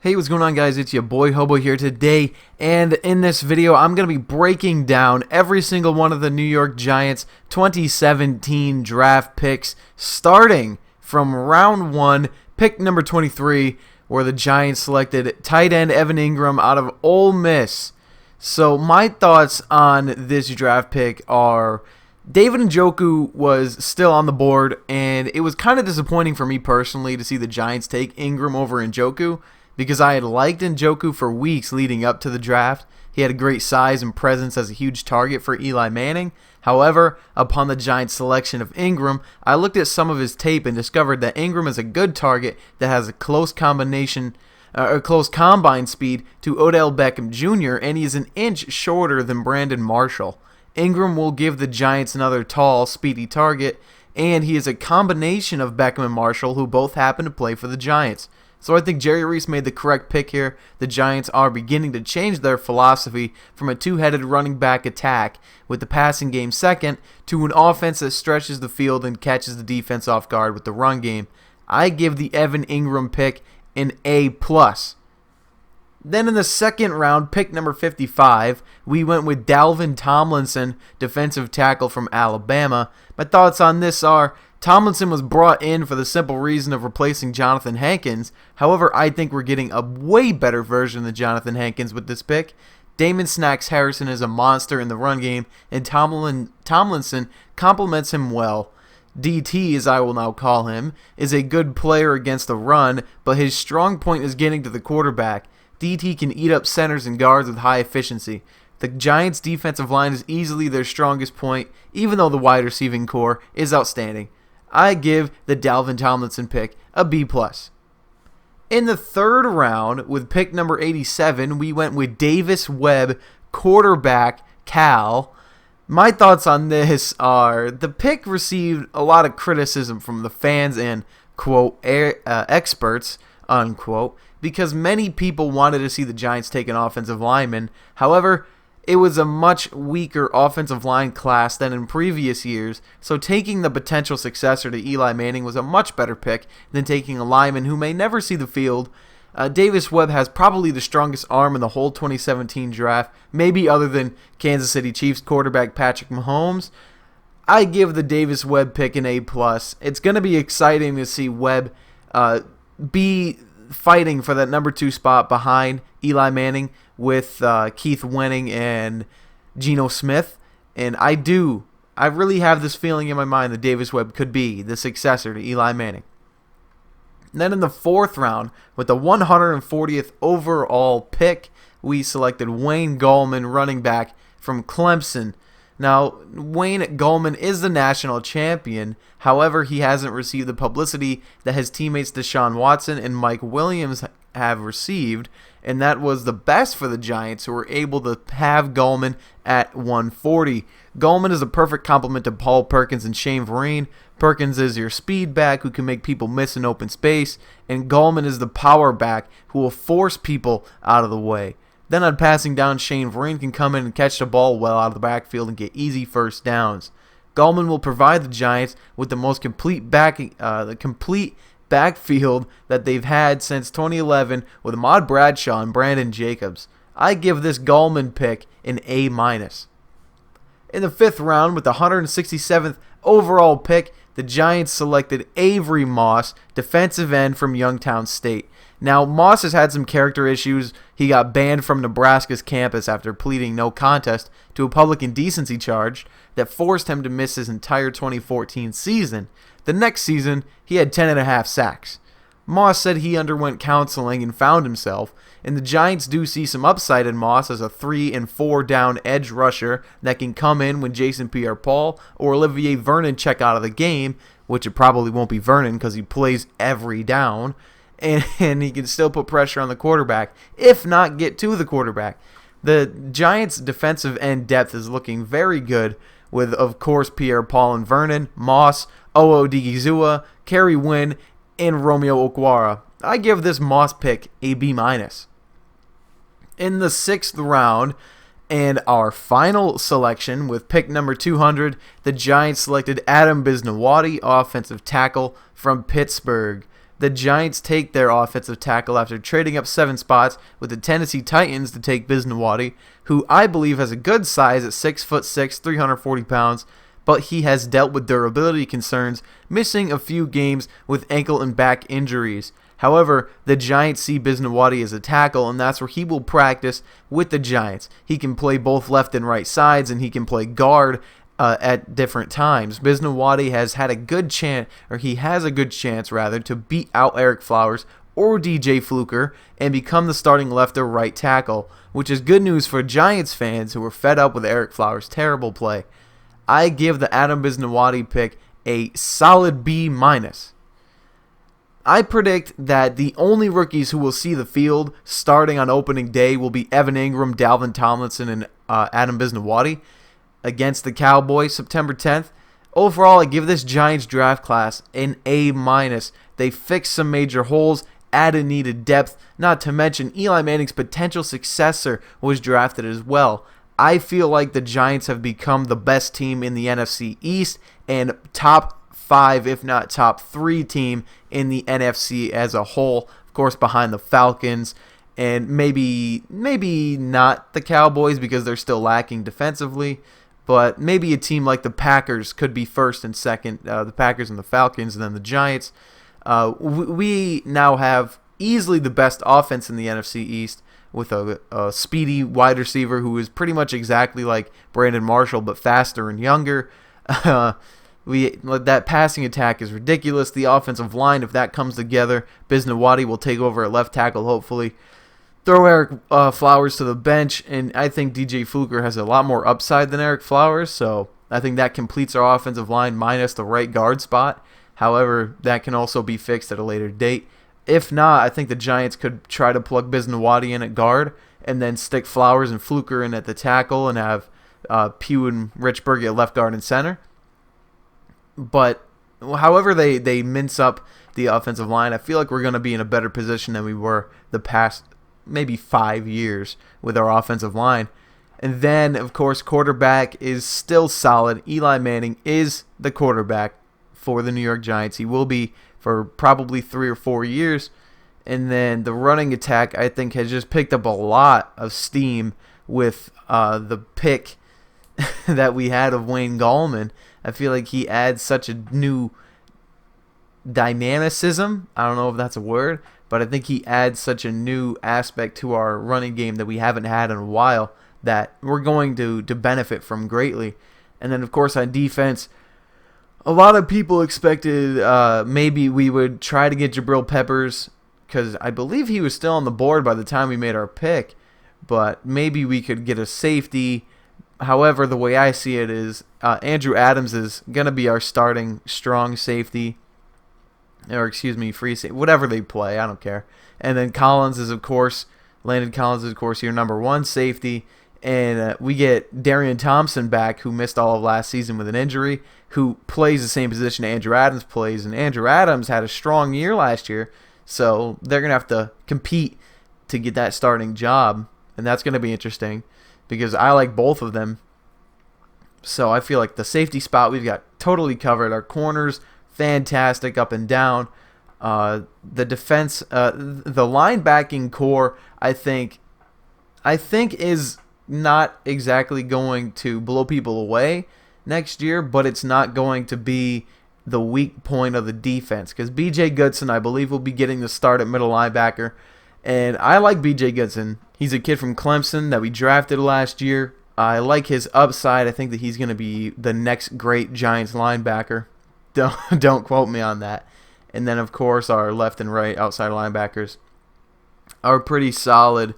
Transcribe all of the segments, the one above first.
Hey, what's going on, guys? It's your boy Hobo here today, and in this video I'm going to be breaking down every single one of the New York Giants 2017 draft picks, starting from round 1, pick number 23, where the Giants selected tight end Evan Engram out of Ole Miss. So my thoughts on this draft pick are David Njoku was still on the board, and it was kind of disappointing for me personally to see the Giants take Engram over Njoku, because I had liked Njoku for weeks leading up to the draft. He had a great size and presence as a huge target for Eli Manning. However, upon the Giants' selection of Engram, I looked at some of his tape and discovered that Engram is a good target that has a close combine speed to Odell Beckham Jr., and he is an inch shorter than Brandon Marshall. Engram will give the Giants another tall, speedy target, and he is a combination of Beckham and Marshall, who both happen to play for the Giants. So I think Jerry Reese made the correct pick here. The Giants are beginning to change their philosophy from a two-headed running back attack with the passing game second to an offense that stretches the field and catches the defense off guard with the run game. I give the Evan Engram pick an A+. Then in the second round, pick number 55, we went with Dalvin Tomlinson, defensive tackle from Alabama. My thoughts on this are, Tomlinson was brought in for the simple reason of replacing Jonathan Hankins. However, I think we're getting a way better version than Jonathan Hankins with this pick. Damon Snacks Harrison is a monster in the run game, and Tomlinson complements him well. DT, as I will now call him, is a good player against the run, but his strong point is getting to the quarterback. DT can eat up centers and guards with high efficiency. The Giants' defensive line is easily their strongest point, even though the wide receiving core is outstanding. I give the Dalvin Tomlinson pick a B+. In the third round, with pick number 87, we went with Davis Webb, quarterback, Cal. My thoughts on this are, the pick received a lot of criticism from the fans and, quote, experts, unquote, because many people wanted to see the Giants take an offensive lineman. However, it was a much weaker offensive line class than in previous years, so taking the potential successor to Eli Manning was a much better pick than taking a lineman who may never see the field. Davis Webb has probably the strongest arm in the whole 2017 draft, maybe other than Kansas City Chiefs quarterback Patrick Mahomes. I give the Davis Webb pick an A+. It's going to be exciting to see Webb be fighting for that number 2 spot behind Eli Manning with Keith Wenning and Geno Smith. And I really have this feeling in my mind that Davis Webb could be the successor to Eli Manning. And then in the fourth round, with the 140th overall pick, we selected Wayne Gallman, running back from Clemson. Now, Wayne Gallman is the national champion. However, he hasn't received the publicity that his teammates Deshaun Watson and Mike Williams have received, and that was the best for the Giants, who were able to have Gallman at 140. Gallman is a perfect complement to Paul Perkins and Shane Vereen. Perkins is your speed back who can make people miss in open space, and Gallman is the power back who will force people out of the way. Then on passing down, Shane Vereen can come in and catch the ball well out of the backfield and get easy first downs. Gallman will provide the Giants with the most complete backfield that they've had since 2011 with Ahmad Bradshaw and Brandon Jacobs. I give this Gallman pick an A-. In the fifth round, with the 167th overall pick, the Giants selected Avery Moss, defensive end from Youngstown State. Now, Moss has had some character issues. He got banned from Nebraska's campus after pleading no contest to a public indecency charge that forced him to miss his entire 2014 season. The next season, he had 10.5 sacks. Moss said he underwent counseling and found himself, and the Giants do see some upside in Moss as a 3- and 4-down edge rusher that can come in when Jason Pierre-Paul or Olivier Vernon check out of the game, which it probably won't be Vernon because he plays every down, and he can still put pressure on the quarterback, if not get to the quarterback. The Giants' defensive end depth is looking very good with, of course, Pierre-Paul and Vernon, Moss, Odigizua, Kerry Wynn, and Romeo Okwara. I give this Moss pick a B-. In the sixth round, and our final selection, with pick number 200, the Giants selected Adam Bisnowaty, offensive tackle from Pittsburgh. the Giants take their offensive tackle after trading up 7 spots with the Tennessee Titans to take Watty, who I believe has a good size at 6'6", 340 pounds, but he has dealt with durability concerns, missing a few games with ankle and back injuries. However, the Giants see Watty as a tackle, and that's where he will practice with the Giants. He can play both left and right sides, and he can play guard at different times. Watty has had a good chance, or he has a good chance rather, to beat out Ereck Flowers or DJ Fluker and become the starting left or right tackle, which is good news for Giants fans who are fed up with Ereck Flowers' terrible play. I give the Adam Watty pick a solid B-. I predict that the only rookies who will see the field starting on opening day will be Evan Engram, Dalvin Tomlinson, and Adam Watty against the Cowboys September 10th. Overall, I give this Giants draft class an A-. They fixed some major holes, added needed depth, not to mention Eli Manning's potential successor was drafted as well. I feel like the Giants have become the best team in the NFC East and top 5, if not top 3 team in the NFC as a whole. Of course, behind the Falcons and maybe not the Cowboys because they're still lacking defensively. But maybe a team like the Packers could be first and second, the Packers and the Falcons, and then the Giants. We now have easily the best offense in the NFC East with a speedy wide receiver who is pretty much exactly like Brandon Marshall, but faster and younger. That passing attack is ridiculous. The offensive line, if that comes together, Watty will take over at left tackle, hopefully. Throw Ereck Flowers to the bench, and I think DJ Fluker has a lot more upside than Ereck Flowers, so I think that completes our offensive line minus the right guard spot. However, that can also be fixed at a later date. If not, I think the Giants could try to plug Watty in at guard and then stick Flowers and Fluker in at the tackle and have Pugh and Richburg at left guard and center. But however they mince up the offensive line, I feel like we're going to be in a better position than we were the past maybe 5 years with our offensive line. And then, of course, quarterback is still solid. Eli Manning is the quarterback for the New York Giants. He will be for probably 3 or 4 years. And then the running attack, I think, has just picked up a lot of steam with the pick that we had of Wayne Gallman. I feel like he adds such a new dynamicism. I don't know if that's a word, but I think he adds such a new aspect to our running game that we haven't had in a while that we're going to benefit from greatly. And then, of course, on defense, a lot of people expected maybe we would try to get Jabril Peppers because I believe he was still on the board by the time we made our pick, but maybe we could get a safety. However, the way I see it is Andrew Adams is going to be our starting strong safety, or excuse me, free safety, whatever they play, I don't care. And then Landon Collins is, of course, your number 1 safety. And we get Darian Thompson back, who missed all of last season with an injury, who plays the same position Andrew Adams plays. And Andrew Adams had a strong year last year, so they're going to have to compete to get that starting job. And that's going to be interesting because I like both of them. So I feel like the safety spot we've got totally covered. Our corners, fantastic up and down. The defense, the linebacking core, I think is not exactly going to blow people away next year, but it's not going to be the weak point of the defense because B.J. Goodson, I believe, will be getting the start at middle linebacker. And I like B.J. Goodson. He's a kid from Clemson that we drafted last year. I like his upside. I think that he's going to be the next great Giants linebacker. Don't quote me on that. And then, of course, our left and right outside linebackers are pretty solid.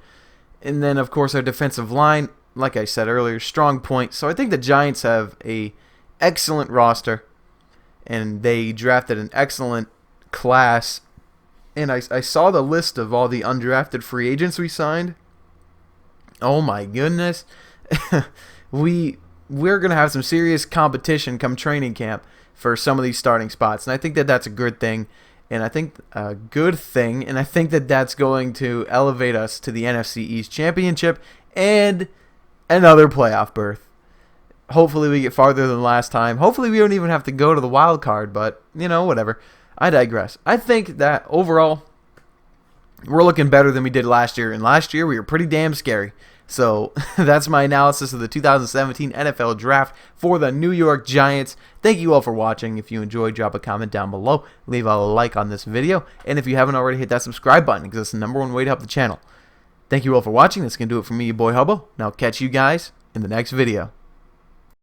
And then, of course, our defensive line, like I said earlier, strong point. So I think the Giants have a excellent roster, and they drafted an excellent class. And I saw the list of all the undrafted free agents we signed. Oh, my goodness. We're going to have some serious competition come training camp for some of these starting spots. And I think that that's a good thing. And I think that that's going to elevate us to the NFC East Championship and another playoff berth. Hopefully we get farther than last time. Hopefully we don't even have to go to the wild card, but, whatever. I digress. I think that overall, we're looking better than we did last year. And last year, we were pretty damn scary. So that's my analysis of the 2017 NFL Draft for the New York Giants. Thank you all for watching. If you enjoyed, drop a comment down below. Leave a like on this video. And if you haven't already, hit that subscribe button because it's the #1 way to help the channel. Thank you all for watching. That's going to do it for me, your boy Hobo. And I'll catch you guys in the next video.